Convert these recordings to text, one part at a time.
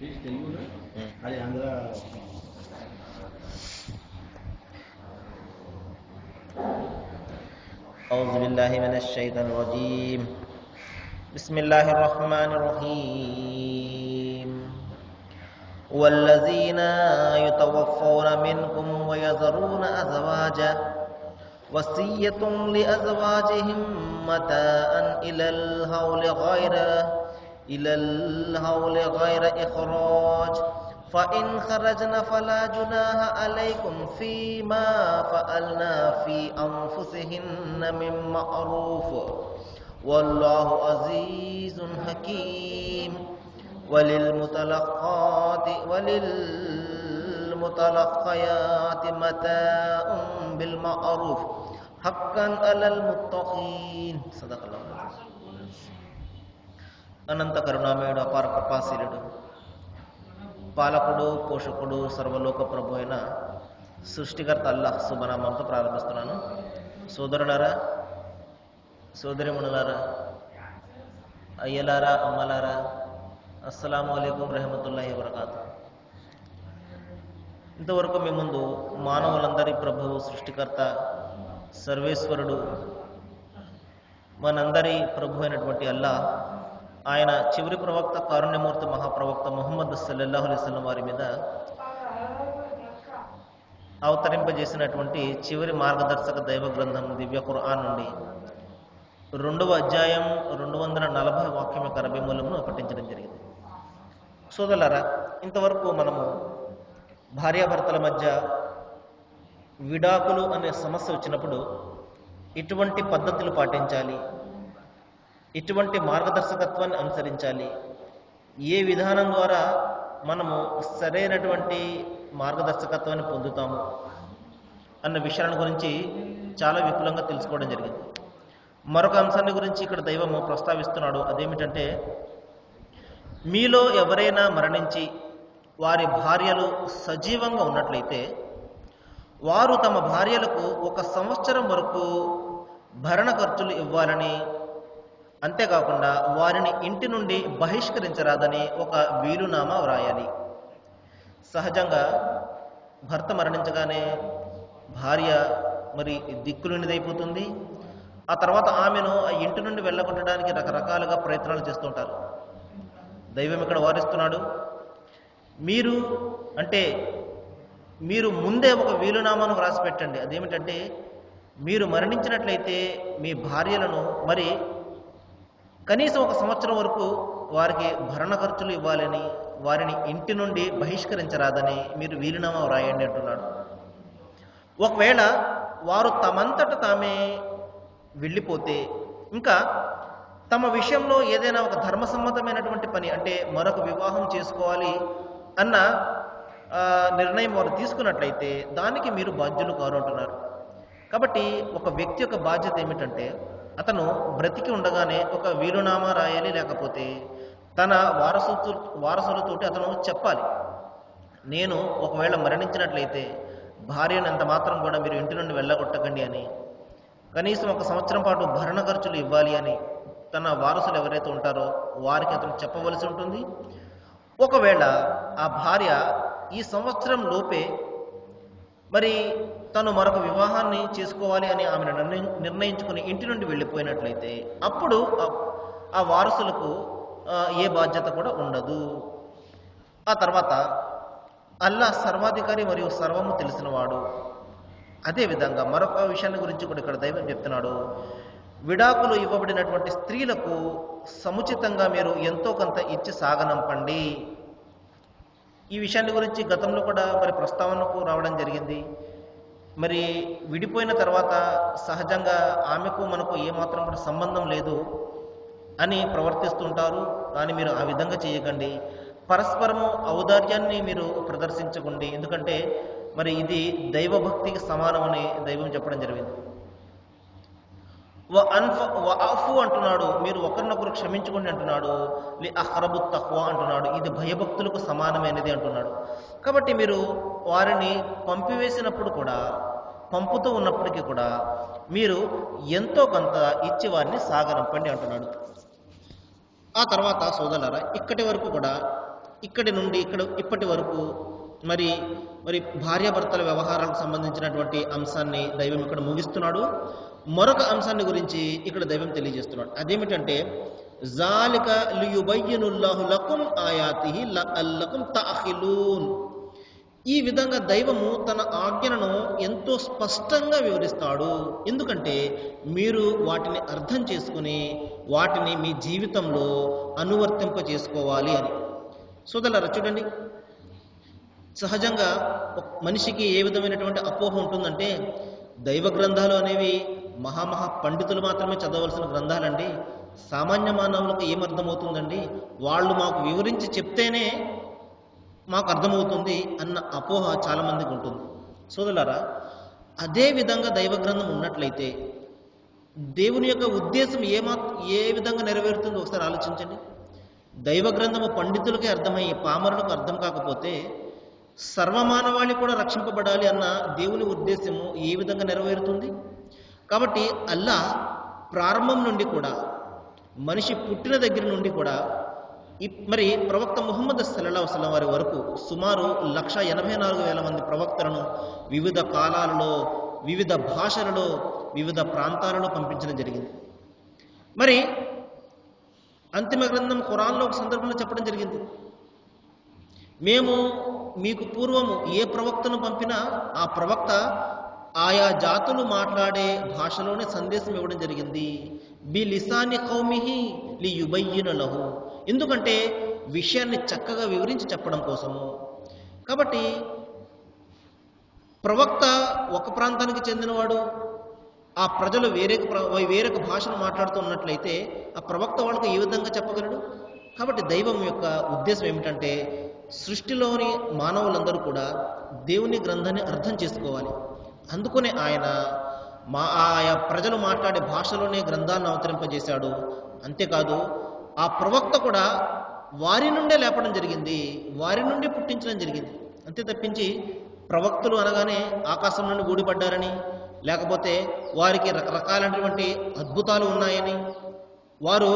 أعوذ بالله من الشيطان الرجيم. بسم الله الرحمن الرحيم. والذين يتوفون منكم ويذرون أزواجا وصية لأزواجهم متاعا إلى الهول غير إخراج فإن خرجن فلا جناح عليكم فيما فعلنا في أنفسهن من معروف والله عزيز حكيم. وللمطلقات متاع بالمعروف حقا على المتقين. صدق الله. అనంత కరుణామయుడు, అపార కృపాశీలుడు, పాలకుడు, పోషకుడు, సర్వలోక ప్రభు అయిన సృష్టికర్త అల్లాహ్ శుభనామంతో ప్రారంభిస్తున్నాను. సోదరులారా, సోదరిమణులారా, అయ్యలారా, అమ్మలారా, అస్సలాము అలైకుం రహమతుల్లాహి వబరకాతు. ఇంతవరకు మీ ముందు మానవులందరి ప్రభువు, సృష్టికర్త, సర్వేశ్వరుడు, మనందరి ప్రభు అయినటువంటి అల్లాహ్, ఆయన చివరి ప్రవక్త, కారుణ్యమూర్తి, మహాప్రవక్త ముహమ్మద్ సల్లల్లాహు అలైహి వసల్లం వారి మీద అవతరింపజేసినటువంటి చివరి మార్గదర్శక దైవ గ్రంథం దివ్య ఖురాన్ నుండి 2వ అధ్యాయం 240 వాక్యం యొక్క అరబీ మూలమును పఠించడం జరిగింది. సోదరులారా, ఇంతవరకు మనము భార్యాభర్తల మధ్య విడాకులు అనే సమస్య వచ్చినప్పుడు ఇటువంటి పద్ధతులు పాటించాలి, ఇటువంటి మార్గదర్శకత్వాన్ని అనుసరించాలి, ఏ విధానం ద్వారా మనము సరైనటువంటి మార్గదర్శకత్వాన్ని పొందుతాము అన్న విషయాల గురించి చాలా విపులంగా తెలుసుకోవడం జరిగింది. మరొక అంశాన్ని గురించి ఇక్కడ దైవము ప్రస్తావిస్తున్నాడు. అదేమిటంటే, మీలో ఎవరైనా మరణించి వారి భార్యలు సజీవంగా ఉన్నట్లయితే వారు తమ భార్యలకు 1 సంవత్సరం వరకు భరణ ఖర్చులు ఇవ్వాలని, అంతేకాకుండా వారిని ఇంటి నుండి బహిష్కరించరాదని ఒక వీలునామా వ్రాయాలి. సహజంగా భర్త మరణించగానే భార్య మరి దిక్కులునిదైపోతుంది. ఆ తర్వాత ఆమెను ఆ ఇంటి నుండి వెళ్ళగొట్టడానికి రకరకాలుగా ప్రయత్నాలు చేస్తుంటారు. దైవం ఇక్కడ వారిస్తున్నాడు, మీరు ముందే ఒక వీలునామాను వ్రాసి పెట్టండి. అదేమిటంటే, మీరు మరణించినట్లయితే మీ భార్యలను మరి కనీసం 1 సంవత్సరం వరకు వారికి భరణ ఖర్చులు ఇవ్వాలని, వారిని ఇంటి నుండి బహిష్కరించరాదని మీరు వీలునామా వ్రాయండి అంటున్నాడు. ఒకవేళ వారు తమంతట తామే వెళ్ళిపోతే, ఇంకా తమ విషయంలో ఏదైనా ఒక ధర్మసమ్మతమైనటువంటి పని, అంటే మరొక వివాహం చేసుకోవాలి అన్న నిర్ణయం వారు తీసుకున్నట్లయితే దానికి మీరు బాధ్యులు కారు అంటున్నారు. కాబట్టి ఒక వ్యక్తి యొక్క బాధ్యత ఏమిటంటే, అతను బ్రతికి ఉండగానే ఒక వీలునామా రాయాలి, లేకపోతే తన వారసులతోటి అతను చెప్పాలి, నేను ఒకవేళ మరణించినట్లయితే భార్యను ఎంత మాత్రం కూడా మీరు ఇంటి నుండి వెళ్ళగొట్టకండి అని, కనీసం 1 సంవత్సరం పాటు భరణ ఖర్చులు ఇవ్వాలి అని తన వారసులు ఎవరైతే ఉంటారో వారికి అతను చెప్పవలసి ఉంటుంది. ఒకవేళ ఆ భార్య ఈ సంవత్సరం లోపే మరి తను మరొక వివాహాన్ని చేసుకోవాలి అని ఆమె నిర్ణయించుకుని ఇంటి నుండి వెళ్ళిపోయినట్లయితే అప్పుడు ఆ వారసులకు ఏ బాధ్యత కూడా ఉండదు. ఆ తర్వాత అల్లాహ్ సర్వాధికారి మరియు సర్వము తెలిసినవాడు. అదేవిధంగా మరొక విషయాన్ని గురించి కూడా ఇక్కడ దైవం చెప్తున్నాడు, విడాకులు ఇవ్వబడినటువంటి స్త్రీలకు సముచితంగా మీరు ఎంతో కొంత ఇచ్చి సాగనంపండి. ఈ విషయాన్ని గురించి గతంలో కూడా మరి ప్రస్తావనకు రావడం జరిగింది. మరి విడిపోయిన తర్వాత సహజంగా ఆమెకు మనకు ఏమాత్రం కూడా సంబంధం లేదు అని ప్రవర్తిస్తుంటారు. కానీ మీరు ఆ విధంగా చేయకండి. పరస్పరము ఔదార్యాన్ని మీరు ప్రదర్శించకండి. ఎందుకంటే మరి ఇది దైవభక్తికి సమానమని దైవం చెప్పడం జరిగింది. వఅఫు అంటున్నాడు, మీరు ఒకరినొకరు క్షమించుకోండి అంటున్నాడు. లి అఖ్రబు తఖ్వా అంటున్నాడు, ఇది భయభక్తులకు సమానమైనది అంటున్నాడు. కాబట్టి మీరు వారిని పంపివేసినప్పుడు కూడా, పంపుతూ ఉన్నప్పటికీ కూడా మీరు ఎంతో కొంత ఇచ్చి వారిని సాగనంపండి అంటున్నాడు. ఆ తర్వాత సోదరులారా, ఇక్కడి వరకు కూడా ఇక్కడి నుండి ఇప్పటి వరకు మరి మరి భార్యాభర్తల వ్యవహారాలకు సంబంధించినటువంటి అంశాన్ని దైవం ఇక్కడ ముగిస్తున్నాడు. మరొక అంశాన్ని గురించి ఇక్కడ దైవం తెలియజేస్తున్నాడు. అదేమిటంటే జాలిక లియుబయ్యినుల్లాహు లకుం ఆయాతిహి లఅల్లకుం తఅఖిలూన్. ఈ విధంగా దైవము తన ఆజ్ఞలను ఎంతో స్పష్టంగా వివరిస్తాడు. ఎందుకంటే మీరు వాటిని అర్థం చేసుకుని వాటిని మీ జీవితంలో అనువర్తింప చేసుకోవాలి అని. సోదరులారా చూడండి, సహజంగా మనిషికి ఏ విధమైనటువంటి అపోహ ఉంటుందంటే దైవ గ్రంథాలు అనేవి మహామహా పండితులు మాత్రమే చదవలసిన గ్రంథాలండి, సామాన్య మానవులకు ఏమర్థమవుతుందండి, వాళ్ళు మాకు వివరించి చెప్తేనే మాకు అర్థమవుతుంది అన్న అపోహ చాలామందికి ఉంటుంది. సోదరులారా, అదే విధంగా దైవ గ్రంథం ఉన్నట్లయితే దేవుని యొక్క ఉద్దేశం ఏ విధంగా నెరవేరుతుందో ఒకసారి ఆలోచించండి. దైవ గ్రంథము పండితులకే అర్థమయ్యి పామరులకు అర్థం కాకపోతే సర్వమానవాళి కూడా రక్షింపబడాలి అన్న దేవుని ఉద్దేశము ఏ విధంగా నెరవేరుతుంది? కాబట్టి అల్లా ప్రారంభం నుండి కూడా మనిషి పుట్టిన దగ్గర నుండి కూడా మరి ప్రవక్త ముహమ్మద్ సల్లల్లాహు అలైహి వసల్లం వారి వరకు సుమారు 184,000 మంది ప్రవక్తలను వివిధ కాలాలలో, వివిధ భాషలలో, వివిధ ప్రాంతాలలో పంపించడం జరిగింది. మరి అంతిమ గ్రంథం ఖురాన్లో ఒక సందర్భంలో చెప్పడం జరిగింది, మేము మీకు పూర్వము ఏ ప్రవక్తను పంపినా ఆ ప్రవక్త ఆయా జాతులు మాట్లాడే భాషలోనే సందేశం ఇవ్వడం జరిగింది. బి లిసాని కౌమిహి లియుబయ్యిన లహు, ఎందుకంటే విషయాన్ని చక్కగా వివరించి చెప్పడం కోసము. కాబట్టి ప్రవక్త ఒక ప్రాంతానికి చెందినవాడు, ఆ ప్రజలు వేరొక భాషను మాట్లాడుతున్నట్లయితే ఆ ప్రవక్త వాళ్ళకు ఏ విధంగా చెప్పగలడు? కాబట్టి దైవం యొక్క ఉద్దేశం ఏమిటంటే సృష్టిలోని మానవులందరూ కూడా దేవుని గ్రంథాన్ని అర్థం చేసుకోవాలి. అందుకనే ఆయన ఆయా ప్రజలు మాట్లాడే భాషలోనే గ్రంథాలను అవతరింపజేశాడు. అంతేకాదు ఆ ప్రవక్త కూడా వారి నుండే లేపడం జరిగింది, వారి నుండి పుట్టించడం జరిగింది. అంతే తప్పించి ప్రవక్తలు అనగానే ఆకాశం నుండి ఊడిపడ్డారని, లేకపోతే వారికి రకరకాలైనటువంటి అద్భుతాలు ఉన్నాయని, వారు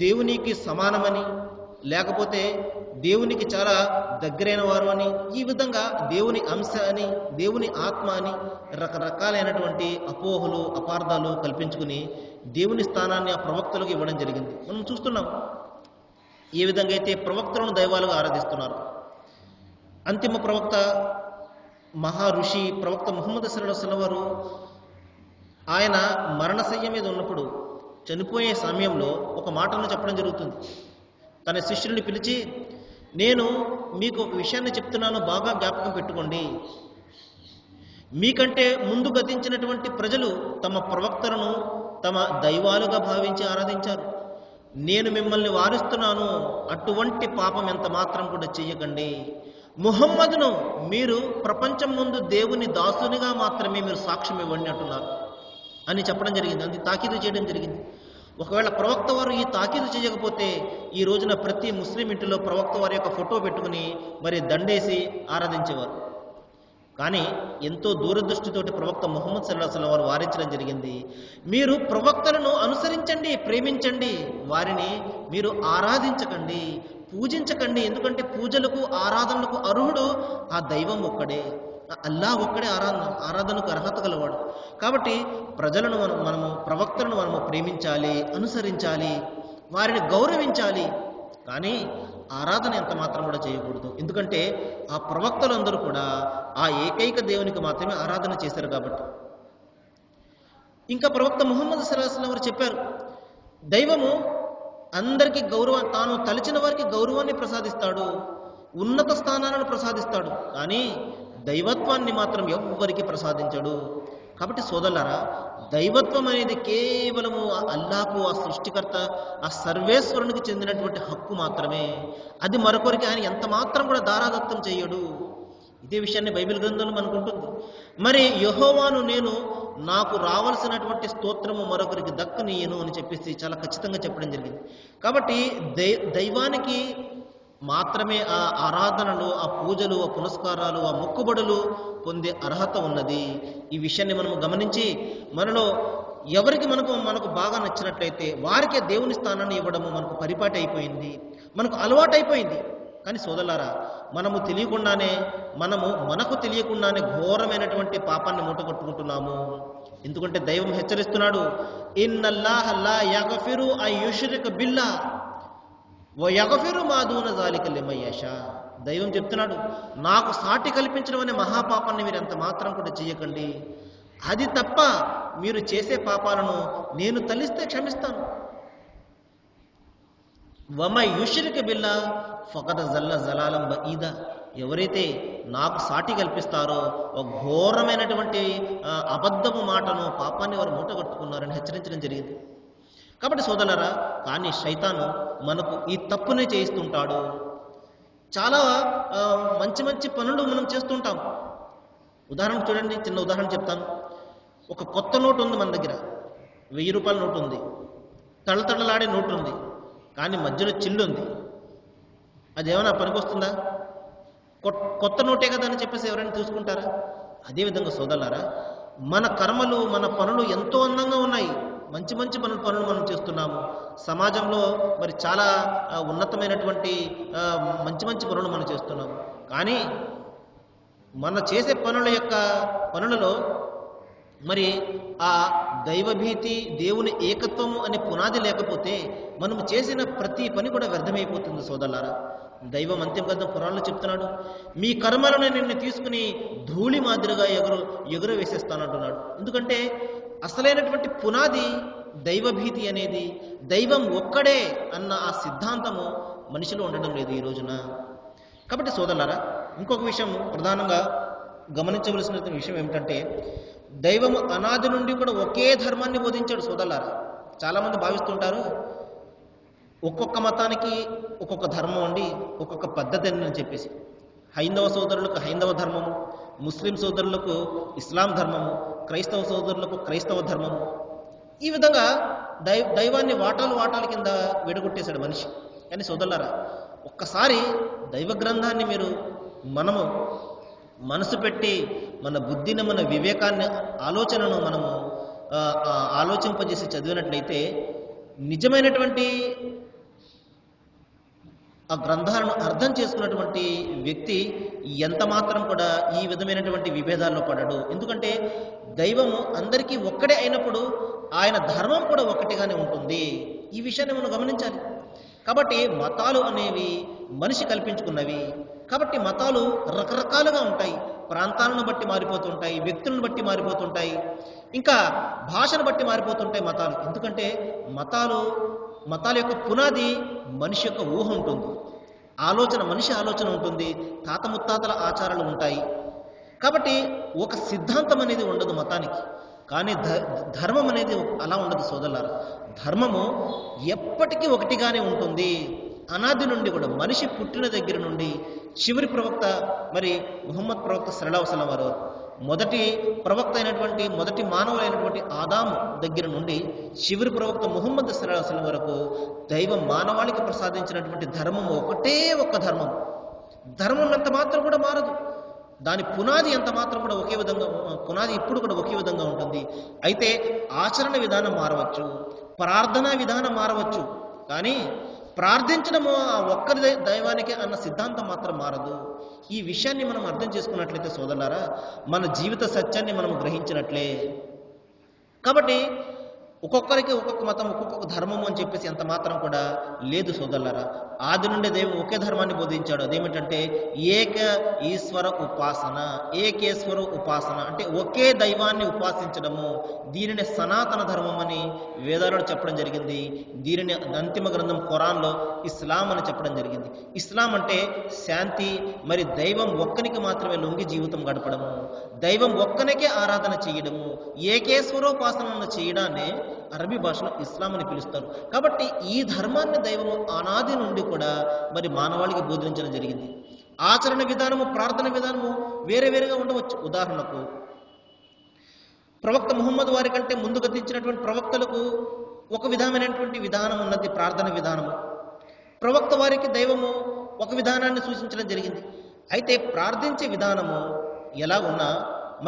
దేవునికి సమానమని, లేకపోతే దేవునికి చాలా దగ్గరైన వారు అని, ఈ విధంగా దేవుని అంశ అని, దేవుని ఆత్మ అని రకరకాలైనటువంటి అపోహలు, అపార్థాలు కల్పించుకుని దేవుని స్థానాన్ని ఆ ప్రవక్తలకు ఇవ్వడం జరిగింది. మనం చూస్తున్నాం ఏ విధంగా అయితే ప్రవక్తలను దైవాలుగా ఆరాధిస్తున్నారు. అంతిమ ప్రవక్త మహా ఋషి ప్రవక్త ముహమ్మద్ సల్లల్లాహు అలైహి వసల్లం వారు ఆయన మరణశయ్య మీద ఉన్నప్పుడు, చనిపోయే సమయంలో ఒక మాటను చెప్పడం జరుగుతుంది. తన శిష్యుల్ని పిలిచి, నేను మీకు ఒక విషయాన్ని చెప్తున్నాను, బాగా జ్ఞాపకం పెట్టుకోండి. మీకంటే ముందు గతించినటువంటి ప్రజలు తమ ప్రవక్తలను తమ దైవాలుగా భావించి ఆరాధించారు. నేను మిమ్మల్ని వారిస్తున్నాను, అటువంటి పాపం ఎంత మాత్రం కూడా చెయ్యకండి. ముహమ్మద్ను మీరు ప్రపంచం ముందు దేవుని దాసునిగా మాత్రమే మీరు సాక్ష్యం ఇవ్వండి అంటున్నారు అని చెప్పడం జరిగింది. అది తాకీదు చేయడం జరిగింది. ఒకవేళ ప్రవక్త వారు ఈ తాకీదు చేయకపోతే ఈ రోజున ప్రతి ముస్లిం ఇంటిలో ప్రవక్త వారి యొక్క ఫోటో పెట్టుకుని మరి దండేసి ఆరాధించేవారు. కానీ ఎంతో దూరదృష్టితోటి ప్రవక్త ముహమ్మద్ సల్లల్లాహు అలైహి వసల్లం వారు వారించడం జరిగింది, మీరు ప్రవక్తలను అనుసరించండి, ప్రేమించండి, వారిని మీరు ఆరాధించకండి, పూజించకండి. ఎందుకంటే పూజలకు, ఆరాధనలకు అర్హుడు ఆ దైవం ఒక్కడే, అల్లా ఒక్కడే ఆరాధనకు అర్హత గలవాడు. కాబట్టి ప్రజలను మనము ప్రవక్తలను మనము ప్రేమించాలి, అనుసరించాలి, వారిని గౌరవించాలి. కానీ ఆరాధన ఎంత మాత్రం కూడా చేయకూడదు. ఎందుకంటే ఆ ప్రవక్తలందరూ కూడా ఆ ఏకైక దేవునికి మాత్రమే ఆరాధన చేశారు కాబట్టి. ఇంకా ప్రవక్త ముహమ్మద్ సల్లల్లాహు అలైహి వసల్లం వారు చెప్పారు, దైవము అందరికీ తాను తలిచిన వారికి గౌరవాన్ని ప్రసాదిస్తాడు, ఉన్నత స్థానాలను ప్రసాదిస్తాడు, కానీ దైవత్వాన్ని మాత్రం ఎవ్వరికి ప్రసాదించడు. కాబట్టి సోదరులారా, దైవత్వం అనేది కేవలము అల్లాకు, ఆ సృష్టికర్త, ఆ సర్వేశ్వరునికి చెందినటువంటి హక్కు మాత్రమే. అది మరొకరికి ఆయన ఎంత మాత్రం కూడా దారాదత్తం చేయడు. ఇదే విషయాన్ని బైబిల్ గ్రంథంలో మనకు ఉంటుంది. మరి యెహోవాను నేను, నాకు రావాల్సినటువంటి స్తోత్రము మరొకరికి దక్కనీయను అని చెప్పేసి చాలా ఖచ్చితంగా చెప్పడం జరిగింది. కాబట్టి దైవానికి మాత్రమే ఆ ఆరాధనలు, ఆ పూజలు, ఆ పునస్కారాలు, ఆ మొక్కుబడులు పొందే అర్హత ఉన్నది. ఈ విషయాన్ని మనము గమనించి మనలో ఎవరికి మనకు బాగా నచ్చినట్లయితే వారికే దేవుని స్థానాన్ని ఇవ్వడము మనకు పరిపాటి అయిపోయింది, మనకు అలవాటు అయిపోయింది. కానీ సోదరులారా, మనకు తెలియకుండానే ఘోరమైనటువంటి పాపాన్ని మూటగొట్టుకుంటున్నాము. ఎందుకంటే దైవం హెచ్చరిస్తున్నాడు, ఇన్నల్లాహ లా యగ్ఫిరు అన్ యుష్రిక బిల్లాహ్ వ యగ్ఫిరు మా దూన జాలిక లిమన్ యషా. దైవం చెప్తున్నాడు, నాకు సాటి కల్పించడం అనే మహాపాపాన్ని మీరు ఎంత మాత్రం కూడా చేయకండి. అది తప్ప మీరు చేసే పాపాలను నేను తలిస్తే క్షమిస్తాను. వమై యుష్రిక బిల్లాహ్ ఫఖద్ జల్ల జలాలం బఈదా. ఎవరైతే నాకు సాటి కల్పిస్తారో ఒక ఘోరమైనటువంటి అబద్ధపు మాటను, పాపాన్ని వారు మూటగట్టుకున్నారని హెచ్చరించడం జరిగింది. కాబట్టి సోదరులారా, కానీ శైతాను మనకు ఈ తప్పునే చేయిస్తుంటాడు. చాలా మంచి మంచి పనులు మనం చేస్తుంటాం. ఉదాహరణ చూడండి, చిన్న ఉదాహరణ చెప్తాను. ఒక కొత్త నోటు ఉంది మన దగ్గర, 1000 రూపాయల నోటు ఉంది, తళతళలాడే నోటు ఉంది, కానీ మధ్యలో చిల్లు ఉంది. అది ఏమైనా పనికొస్తుందా? కొత్త నోటే కదా అని చెప్పేసి ఎవరైనా చూసుకుంటారా? అదేవిధంగా సోదరులారా, మన కర్మలు, మన పనులు ఎంతో అందంగా ఉన్నాయి. మంచి మంచి పనులు మనం చేస్తున్నాము. సమాజంలో మరి చాలా ఉన్నతమైనటువంటి మంచి మంచి పనులు మనం చేస్తున్నాము. కానీ మన చేసే పనులలో మరి ఆ దైవభీతి, దేవుని ఏకత్వము అనే పునాది లేకపోతే మనము చేసిన ప్రతి పని కూడా వ్యర్థమైపోతుంది సోదరులారా. దైవం అంతిమ గ్రంథం ఖురాన్లో చెప్తున్నాడు, మీ కర్మలను నిన్ను తీసుకుని ధూళి మాదిరిగా ఎగురు వేసేస్తానంటున్నాడు. ఎందుకంటే అసలైనటువంటి పునాది దైవభీతి అనేది, దైవం ఒక్కడే అన్న ఆ సిద్ధాంతము మనిషిలో ఉండడం లేదు ఈ రోజున. కాబట్టి సోదరులారా, ఇంకొక విషయం ప్రధానంగా గమనించవలసిన విషయం ఏమిటంటే, దైవము అనాది నుండి కూడా ఒకే ధర్మాన్ని బోధించాడు సోదరులారా. చాలామంది భావిస్తుంటారు, ఒక్కొక్క మతానికి ఒక్కొక్క ధర్మం అండి, ఒక్కొక్క పద్ధతి అని చెప్పేసి. హైందవ సోదరులకు హైందవ ధర్మము, ముస్లిం సోదరులకు ఇస్లాం ధర్మము, క్రైస్తవ సోదరులకు క్రైస్తవ ధర్మము. ఈ విధంగా దైవాన్ని వాటాల కింద విడగొట్టేశాడు మనిషి. కానీ సోదరులారా, ఒక్కసారి దైవ గ్రంథాన్ని మనము మనసు పెట్టి మన బుద్ధిని, మన వివేకాన్ని, ఆలోచనను మనము ఆలోచింపజేసి చదివినట్లయితే నిజమైనటువంటి ఆ గ్రంథాలను అర్థం చేసుకున్నటువంటి వ్యక్తి ఎంత మాత్రం కూడా ఈ విధమైనటువంటి విభేదాల్లో పడడు. ఎందుకంటే దైవము అందరికీ ఒక్కడే అయినప్పుడు ఆయన ధర్మం కూడా ఒక్కటిగానే ఉంటుంది. ఈ విషయాన్ని మనం గమనించాలి. కాబట్టి మతాలు అనేవి మనిషి కల్పించుకున్నవి. కాబట్టి మతాలు రకరకాలుగా ఉంటాయి. ప్రాంతాలను బట్టి మారిపోతుంటాయి, వ్యక్తులను బట్టి మారిపోతుంటాయి, ఇంకా భాషను బట్టి మారిపోతుంటాయి మతాలు. ఎందుకంటే మతాల యొక్క పునాది మనిషి యొక్క ఊహ ఉంటుంది, మనిషి ఆలోచన ఉంటుంది, తాత ముత్తాతల ఆచారాలు ఉంటాయి. కాబట్టి ఒక సిద్ధాంతం అనేది ఉండదు మతానికి. కానీ ధర్మం అనేది అలా ఉండదు సోదరులారా. ధర్మము ఎప్పటికీ ఒకటిగానే ఉంటుంది. అనాది నుండి కూడా, మనిషి పుట్టిన దగ్గర నుండి చివరి ప్రవక్త మరి ముహమ్మద్ ప్రవక్త సల్లల్లాహు అలైహి వసల్లం వారు, మొదటి ప్రవక్త అయినటువంటి, మొదటి మానవులైనటువంటి ఆదాము దగ్గర నుండి చివరి ప్రవక్త ముహమ్మద్ సల్లల్లాహు అలైహి వసల్లం వరకు దైవం మానవాళికి ప్రసాదించినటువంటి ధర్మము ఒకటే ఒక్క ధర్మం. ధర్మం ఎంత మాత్రం కూడా మారదు. దాని పునాది ఎంత మాత్రం కూడా పునాది ఇప్పుడు కూడా ఒకే విధంగా ఉంటుంది. అయితే ఆచరణ విధానం మారవచ్చు, ప్రార్థనా విధానం మారవచ్చు, కానీ ప్రార్థించడము ఆ ఒక్కరి దైవానికి అన్న సిద్ధాంతం మాత్రం మారదు. ఈ విషయాన్ని మనం అర్థం చేసుకున్నట్లయితే సోదరులారా, మన జీవిత సత్యాన్ని మనం గ్రహించినట్లే. కాబట్టి ఒక్కొక్కరికి ఒక్కొక్క మతం, ఒక్కొక్క ధర్మం అని చెప్పేసి ఎంత మాత్రం కూడా లేదు సోదరులారా. ఆది నుండి దైవం ఒకే ధర్మాన్ని బోధించాడు. అదేమిటంటే ఏకేశ్వర ఉపాసన అంటే ఒకే దైవాన్ని ఉపాసించడము. దీనిని సనాతన ధర్మం అని వేదాలలో చెప్పడం జరిగింది. దీనిని అంతిమ గ్రంథం ఖురాన్లో ఇస్లాం అని చెప్పడం జరిగింది. ఇస్లాం అంటే శాంతి, మరి దైవం ఒక్కనికి మాత్రమే లొంగి జీవితం గడపడము, దైవం ఒక్కనికే ఆరాధన చేయడము, ఏకేశ్వరోపాసనను చేయడాన్ని అరబీ భాషలో ఇస్లాం అని పిలుస్తారు. కాబట్టి ఈ ధర్మాన్ని దైవము అనాది నుండి కూడా మరి మానవాళికి బోధించడం జరిగింది. ఆచరణ విధానము, ప్రార్థన విధానము వేరేగా ఉండవచ్చు. ఉదాహరణకు ప్రవక్త ముహమ్మద్ వారి కంటే ముందు గతించినటువంటి ప్రవక్తలకు ఒక విధమైనటువంటి విధానం ఉన్నది, ప్రార్థన విధానము. ప్రవక్త వారికి దైవము ఒక విధానాన్ని సూచించడం జరిగింది. అయితే ప్రార్థించే విధానము ఎలా ఉన్నా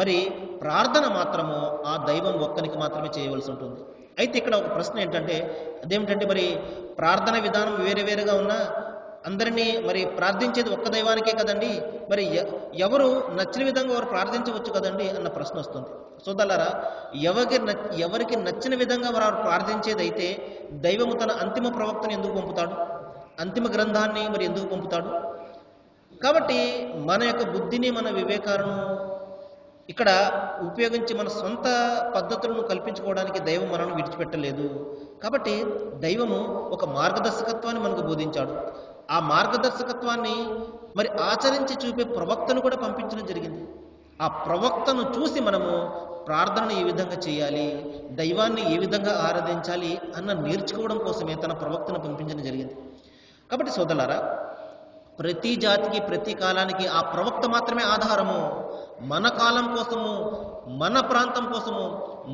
మరి ప్రార్థన మాత్రము ఆ దైవం ఒక్కనికి మాత్రమే చేయవలసి ఉంటుంది. అయితే ఇక్కడ ఒక ప్రశ్న ఏంటంటే, అదేమిటంటే మరి ప్రార్థన విధానం వేరేగా ఉన్నా అందరినీ మరి ప్రార్థించేది ఒక్క దైవానికే కదండి, మరి ఎవరు నచ్చిన విధంగా వారు ప్రార్థించవచ్చు కదండి అన్న ప్రశ్న వస్తుంది. సోదరులారా, ఎవరికి నచ్చిన విధంగా వారు ప్రార్థించేది అయితే దైవము తన అంతిమ ప్రవక్తను ఎందుకు పంపుతాడు? అంతిమ గ్రంథాన్ని మరి ఎందుకు పంపుతాడు? కాబట్టి మన యొక్క బుద్ధిని, మన వివేకాలను ఇక్కడ ఉపయోగించి మన సొంత పద్ధతులను కల్పించుకోవడానికి దైవం మనల్ని విడిచిపెట్టలేదు. కాబట్టి దైవము ఒక మార్గదర్శకత్వాన్ని మనకు బోధించాడు. ఆ మార్గదర్శకత్వాన్ని మరి ఆచరించి చూపే ప్రవక్తను కూడా పంపించడం జరిగింది. ఆ ప్రవక్తను చూసి మనము ప్రార్థనను ఏ విధంగా చేయాలి, దైవాన్ని ఏ విధంగా ఆరాధించాలి అన్న నేర్చుకోవడం కోసమే తన ప్రవక్తను పంపించడం జరిగింది. కాబట్టి సోదరులారా, ప్రతి జాతికి, ప్రతి కాలానికి ఆ ప్రవక్త మాత్రమే ఆధారము. మన కాలం కోసము, మన ప్రాంతం కోసము,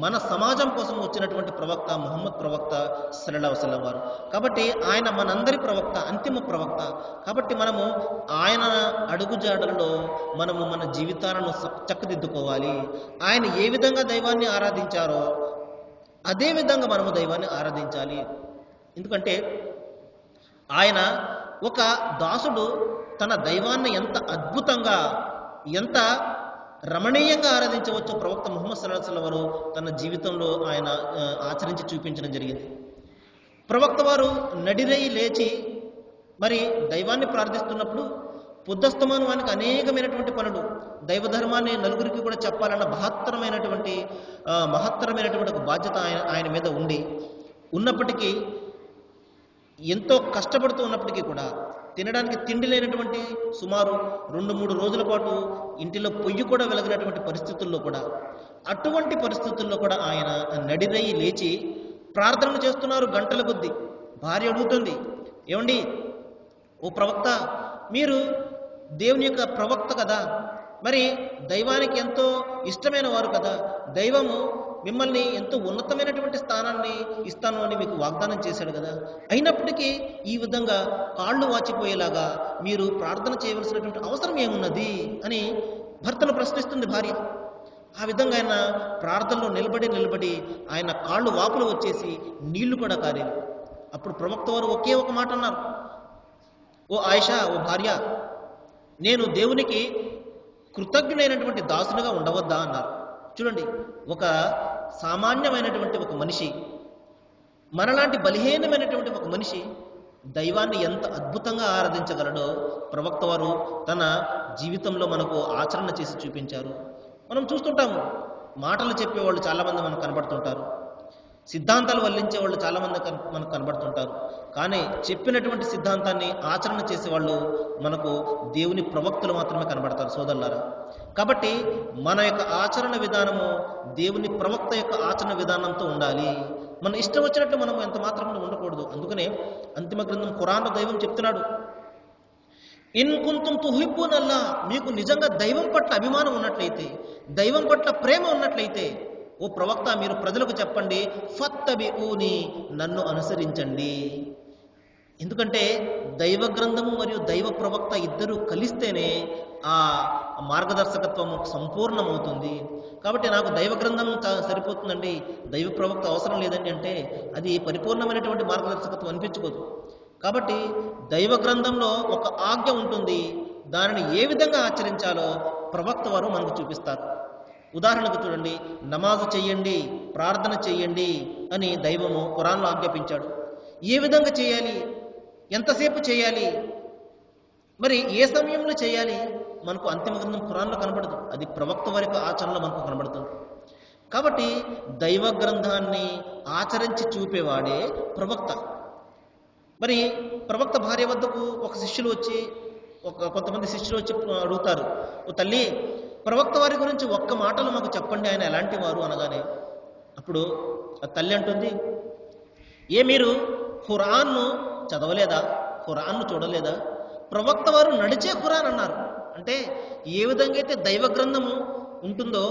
మన సమాజం కోసము వచ్చినటువంటి ప్రవక్త ముహమ్మద్ ప్రవక్త సల్లల్లాహు అలైహి వసల్లం వారు. కాబట్టి ఆయన మనందరి ప్రవక్త, అంతిమ ప్రవక్త. కాబట్టి మనము ఆయన అడుగుజాడలలో మనము మన జీవితాలను చక్కదిద్దుకోవాలి. ఆయన ఏ విధంగా దైవాన్ని ఆరాధించారో అదే విధంగా మనము దైవాన్ని ఆరాధించాలి. ఎందుకంటే ఆయన ఒక దాసుడు తన దైవాన్ని ఎంత అద్భుతంగా, ఎంత రమణీయంగా ఆరాధించవచ్చో ప్రవక్త ముహమ్మద్ సల్లల్లాహు అలైహి వసల్లం వారు తన జీవితంలో ఆయన ఆచరించి చూపించడం జరిగింది. ప్రవక్త వారు నడిరేయి లేచి మరి దైవాన్ని ప్రార్థిస్తున్నప్పుడు పొద్దస్తమానానికి అనేకమైనటువంటి పనులు, దైవ ధర్మాన్ని నలుగురికి కూడా చెప్పాలన్న మహత్తరమైనటువంటి ఒక బాధ్యత ఆయన మీద ఉన్నప్పటికీ, ఎంతో కష్టపడుతూ ఉన్నప్పటికీ కూడా తినడానికి తిండి లేనటువంటి సుమారు 2-3 రోజుల పాటు ఇంటిలో పొయ్యి కూడా వెలగినటువంటి పరిస్థితుల్లో కూడా, అటువంటి పరిస్థితుల్లో కూడా ఆయన నడిరేయి లేచి ప్రార్థనలు చేస్తున్నారు గంటల కొద్దీ. భార్య అడుగుతుంది, ఏమండి ఓ ప్రవక్త, మీరు దేవుని యొక్క ప్రవక్త కదా, మరి దైవానికి ఎంతో ఇష్టమైన వారు కదా, దైవము మిమ్మల్ని ఎంతో ఉన్నతమైనటువంటి స్థానాన్ని ఇస్తాను అని మీకు వాగ్దానం చేశాడు కదా, అయినప్పటికీ ఈ విధంగా కాళ్ళు వాచిపోయేలాగా మీరు ప్రార్థన చేయవలసినటువంటి అవసరం ఏమున్నది అని భర్తను ప్రశ్నిస్తుంది భార్య. ఆ విధంగా ఆయన ప్రార్థనలో నిలబడి ఆయన కాళ్ళు వాపులు వచ్చేసి నీళ్లు కూడా కారేవి. అప్పుడు ప్రవక్త వారు ఒకే ఒక మాట అన్నారు, ఓ ఆయిషా, ఓ భార్య, నేను దేవునికి కృతజ్ఞుడైనటువంటి దాసునిగా ఉండవద్దా అన్నారు. చూడండి, ఒక సామాన్యమైనటువంటి ఒక మనిషి, మనలాంటి బలహీనమైనటువంటి ఒక మనిషి దైవాన్ని ఎంత అద్భుతంగా ఆరాధించగలడో ప్రవక్త వారు తన జీవితంలో మనకు ఆచరణ చేసి చూపించారు. మనం చూస్తుంటాము, మాటలు చెప్పేవాళ్ళు చాలామంది మనకు కనబడుతుంటారు, సిద్ధాంతాలు వల్లించే వాళ్ళు చాలామంది మనకు కనబడుతుంటారు. కానీ చెప్పినటువంటి సిద్ధాంతాన్ని ఆచరణ చేసేవాళ్ళు మనకు దేవుని ప్రవక్తలు మాత్రమే కనబడతారు సోదరులారా. కాబట్టి మన యొక్క ఆచరణ విధానము దేవుని ప్రవక్త యొక్క ఆచరణ విధానంతో ఉండాలి. మన ఇష్టం వచ్చినట్టు మనం ఎంత మాత్రం ఉండకూడదు. అందుకనే అంతిమ గ్రంథం ఖురాన్లో దైవం చెప్తున్నాడు, ఇన్ కుంతుం తుహిబ్బూనల్లాహ్, మీకు నిజంగా దైవం పట్ల అభిమానం ఉన్నట్లయితే, దైవం పట్ల ప్రేమ ఉన్నట్లయితే ఓ ప్రవక్త మీరు ప్రజలకు చెప్పండి, ఫత్తబిఊని, నన్ను అనుసరించండి. ఎందుకంటే దైవ గ్రంథము మరియు దైవ ప్రవక్త ఇద్దరు కలిస్తేనే ఆ మార్గదర్శకత్వము సంపూర్ణమవుతుంది. కాబట్టి నాకు దైవ గ్రంథం సరిపోతుందండి, దైవ ప్రవక్త అవసరం లేదండి అంటే అది పరిపూర్ణమైనటువంటి మార్గదర్శకత్వం అనిపించుకోదు. కాబట్టి దైవ గ్రంథంలో ఒక ఆజ్ఞ ఉంటుంది, దానిని ఏ విధంగా ఆచరించాలో ప్రవక్త వారు మనకు చూపిస్తారు. ఉదాహరణకు చూడండి, నమాజు చెయ్యండి, ప్రార్థన చెయ్యండి అని దైవము ఖురాన్లో ఆజ్ఞాపించాడు. ఏ విధంగా చేయాలి, ఎంతసేపు చేయాలి, మరి ఏ సమయంలో చేయాలి మనకు అంతిమ గ్రంథం ఖురాన్లో కనబడదు, అది ప్రవక్త వారి యొక్క ఆచరణలో మనకు కనబడుతుంది. కాబట్టి దైవ గ్రంథాన్ని ఆచరించి చూపేవాడే ప్రవక్త. మరి ప్రవక్త భార్య వద్దకు కొంతమంది శిష్యులు వచ్చి అడుగుతారు, ఓ తల్లి, ప్రవక్త వారి గురించి ఒక్క మాటలు మాకు చెప్పండి, ఆయన ఎలాంటి వారు అనగానే అప్పుడు ఆ తల్లి అంటుంది, మీరు ఖురాన్ను చదవలేదా, ఖురాన్ను చూడలేదా? ప్రవక్త వారు నడిచే ఖురాన్ అన్నారు. అంటే ఏ విధంగా అయితే దైవ గ్రంథము ఉంటుందో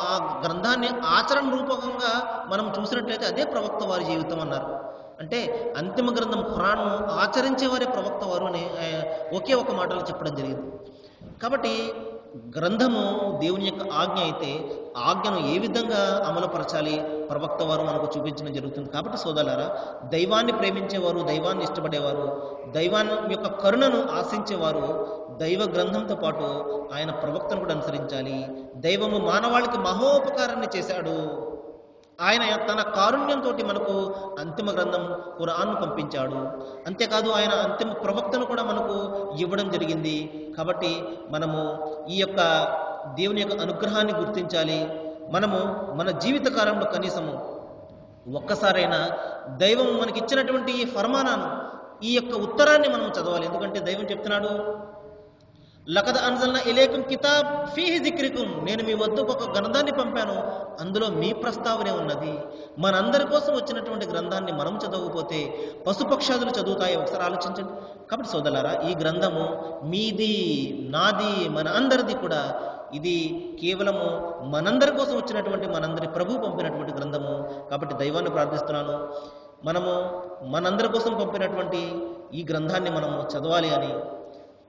ఆ గ్రంథాన్ని ఆచరణ రూపకంగా మనం చూసినట్లయితే అదే ప్రవక్త వారి జీవితం అన్నారు. అంటే అంతిమ గ్రంథం ఖురాన్ను ఆచరించేవారే ప్రవక్త వారు అని ఒకే ఒక మాటలో చెప్పడం జరిగింది. కాబట్టి గ్రంథము దేవుని యొక్క ఆజ్ఞ అయితే ఆజ్ఞను ఏ విధంగా అమలుపరచాలి ప్రవక్త వారు మనకు చూపించడం జరుగుతుంది. కాబట్టి సోదరులారా, దైవాన్ని ప్రేమించేవారు, దైవాన్ని ఇష్టపడేవారు, దైవాన్ని యొక్క కరుణను ఆశించేవారు దైవ గ్రంథంతో పాటు ఆయన ప్రవక్తను కూడా అనుసరించాలి. దైవము మానవాళికి మహోపకారాన్ని చేశాడు. ఆయన తన కారుణ్యంతో మనకు అంతిమ గ్రంథం ఖురాన్ను పంపించాడు. అంతేకాదు ఆయన అంతిమ ప్రవక్తను కూడా మనకు ఇవ్వడం జరిగింది. కాబట్టి మనము ఈ యొక్క దేవుని యొక్క అనుగ్రహాన్ని గుర్తించాలి. మనము మన జీవిత కాలంలో కనీసము ఒక్కసారైనా దైవం మనకిచ్చినటువంటి ఈ ఫర్మానాను, ఈ యొక్క ఉత్తరాన్ని మనం చదవాలి. ఎందుకంటే దైవం చెప్తున్నాడు, లకద్ అన్జల్నా ఇలైకుం కితాబ్ ఫీహి జిక్రికుం, నేను మీ వద్దకు ఒక గ్రంథాన్ని పంపాను, అందులో మీ ప్రస్తావనే ఉన్నది. మనందరి కోసం వచ్చినటువంటి గ్రంథాన్ని మనం చదవకపోతే పశుపక్షాదులు చదువుతాయి. ఒకసారి ఆలోచించండి. కాబట్టి సోదరులారా, ఈ గ్రంథము మీది, నాది, మన అందరిది కూడా. ఇది కేవలము మనందరి కోసం వచ్చినటువంటి, మనందరి ప్రభు పంపినటువంటి గ్రంథము. కాబట్టి దైవాన్ని ప్రార్థిస్తున్నాను, మనము మనందరి కోసం పంపినటువంటి ఈ గ్రంథాన్ని మనము చదవాలి అని,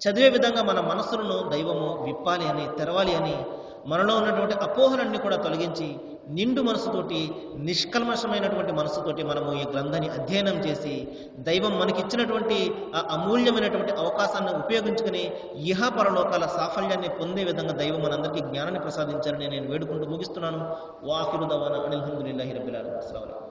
చదివే విధంగా మన మనస్సులను దైవము విప్పాలి అని, తెరవాలి అని, మనలో ఉన్నటువంటి అపోహలన్నీ కూడా తొలగించి నిండు మనసుతోటి, నిష్కల్మషమైనటువంటి మనసుతోటి మనము ఈ గ్రంథాన్ని అధ్యయనం చేసి దైవం మనకిచ్చినటువంటి ఆ అమూల్యమైనటువంటి అవకాశాన్ని ఉపయోగించుకుని ఇహ పరలోకాల సాఫల్యాన్ని పొందే విధంగా దైవం మనందరికీ జ్ఞానాన్ని ప్రసాదించారని నేను వేడుకుంటూ ముగిస్తున్నాను. వాఖిరు దవానా అనిల్ హమ్దులిల్లాహి రబ్బిల్ ఆలమీన్. అస్సలాము అలైకుం.